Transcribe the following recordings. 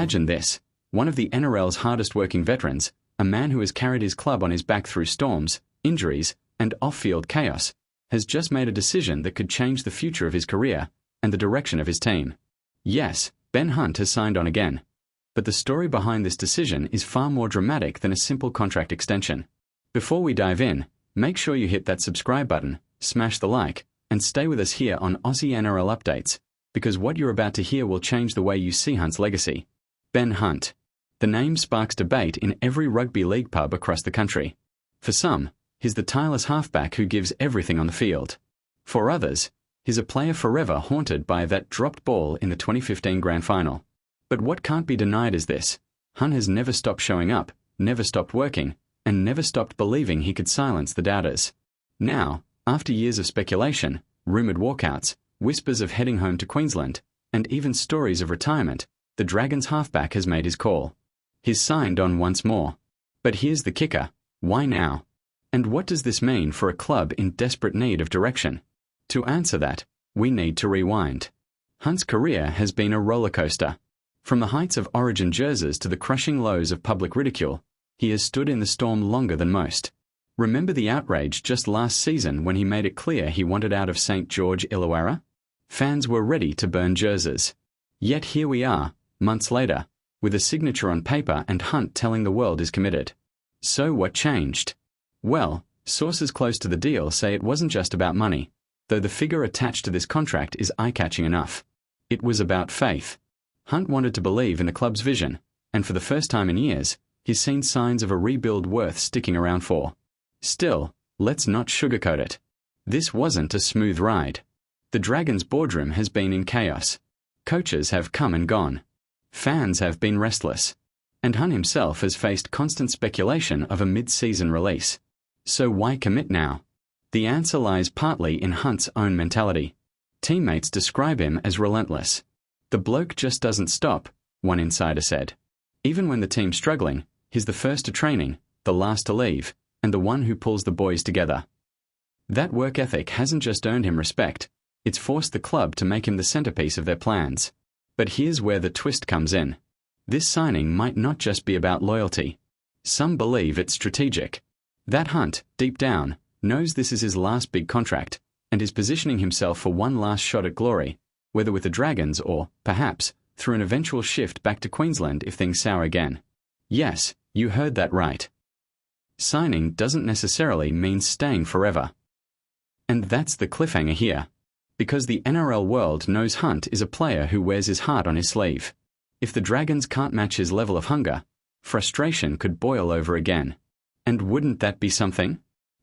Imagine this: one of the NRL's hardest working veterans, a man who has carried his club on his back through storms, injuries, and off-field chaos, has just made a decision that could change the future of his career and the direction of his team. Yes, Ben Hunt has signed on again. But the story behind this decision is far more dramatic than a simple contract extension. Before we dive in, make sure you hit that subscribe button, smash the like, and stay with us here on Aussie NRL Updates, because what you're about to hear will change the way you see Hunt's legacy. Ben Hunt. The name sparks debate in every rugby league pub across the country. For some, he's the tireless halfback who gives everything on the field. For others, he's a player forever haunted by that dropped ball in the 2015 Grand Final. But what can't be denied is this: Hunt has never stopped showing up, never stopped working, and never stopped believing he could silence the doubters. Now, after years of speculation, rumoured walkouts, whispers of heading home to Queensland, and even stories of retirement, the Dragons halfback has made his call. He's signed on once more. But here's the kicker: why now? And what does this mean for a club in desperate need of direction? To answer that, we need to rewind. Hunt's career has been a rollercoaster. From the heights of Origin jerseys to the crushing lows of public ridicule, he has stood in the storm longer than most. Remember the outrage just last season when he made it clear he wanted out of St. George Illawarra? Fans were ready to burn jerseys. Yet here we are, months later, with a signature on paper and Hunt telling the world is committed. So what changed? Well, sources close to the deal say it wasn't just about money, though the figure attached to this contract is eye-catching enough. It was about faith. Hunt wanted to believe in the club's vision, and for the first time in years, he's seen signs of a rebuild worth sticking around for. Still, let's not sugarcoat it. This wasn't a smooth ride. The Dragons' boardroom has been in chaos. Coaches have come and gone. Fans have been restless. And Hunt himself has faced constant speculation of a mid-season release. So why commit now? The answer lies partly in Hunt's own mentality. Teammates describe him as relentless. The bloke just doesn't stop, one insider said. Even when the team's struggling, he's the first to training, the last to leave, and the one who pulls the boys together. That work ethic hasn't just earned him respect, it's forced the club to make him the centerpiece of their plans. But here's where the twist comes in. This signing might not just be about loyalty. Some believe it's strategic. That Hunt, deep down, knows this is his last big contract, and is positioning himself for one last shot at glory, whether with the Dragons or, perhaps, through an eventual shift back to Queensland if things sour again. Yes, you heard that right. Signing doesn't necessarily mean staying forever. And that's the cliffhanger here. Because the NRL world knows Hunt is a player who wears his heart on his sleeve. If the Dragons can't match his level of hunger, frustration could boil over again. And wouldn't that be something?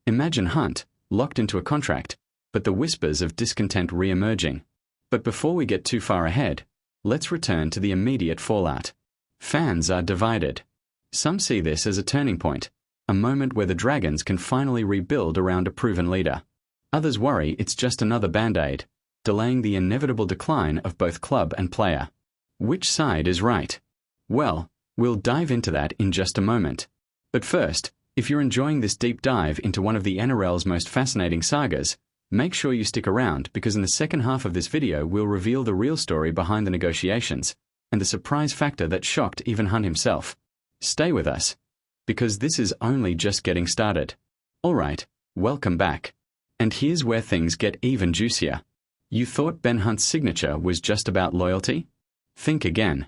Imagine Hunt, locked into a contract, but the whispers of discontent re-emerging. But before we get too far ahead, let's return to the immediate fallout. Fans are divided. Some see this as a turning point, a moment where the Dragons can finally rebuild around a proven leader. Others worry it's just another band-aid, delaying the inevitable decline of both club and player. Which side is right? Well, we'll dive into that in just a moment. But first, if you're enjoying this deep dive into one of the NRL's most fascinating sagas, make sure you stick around because in the second half of this video we'll reveal the real story behind the negotiations and the surprise factor that shocked even Hunt himself. Stay with us, because this is only just getting started. Alright, welcome back. And here's where things get even juicier. You thought Ben Hunt's signature was just about loyalty? Think again.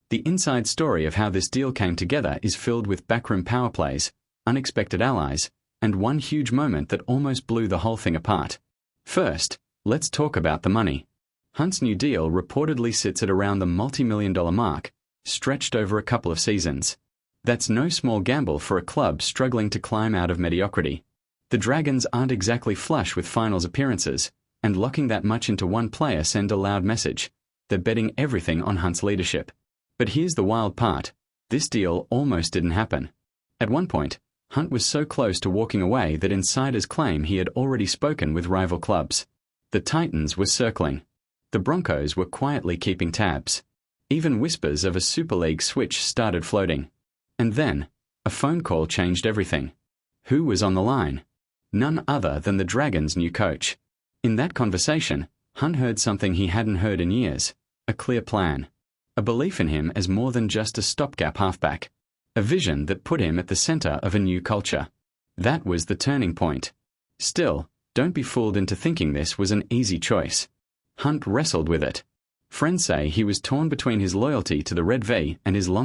The inside story of how this deal came together is filled with backroom power plays, unexpected allies, and one huge moment that almost blew the whole thing apart. First, let's talk about the money. Hunt's new deal reportedly sits at around the multi-million-dollar mark, stretched over a couple of seasons. That's no small gamble for a club struggling to climb out of mediocrity. The Dragons aren't exactly flush with finals appearances, and locking that much into one player sends a loud message. They're betting everything on Hunt's leadership. But here's the wild part. This deal almost didn't happen. At one point, Hunt was so close to walking away that insiders claim he had already spoken with rival clubs. The Titans were circling. The Broncos were quietly keeping tabs. Even whispers of a Super League switch started floating. And then, a phone call changed everything. Who was on the line? None other than the Dragons' new coach. In that conversation, Hunt heard something he hadn't heard in years: a clear plan. a belief in him as more than just a stopgap halfback, a vision that put him at the centre of a new culture. That was the turning point. Still, don't be fooled into thinking this was an easy choice. Hunt wrestled with it. Friends say he was torn between his loyalty to the Red V and his long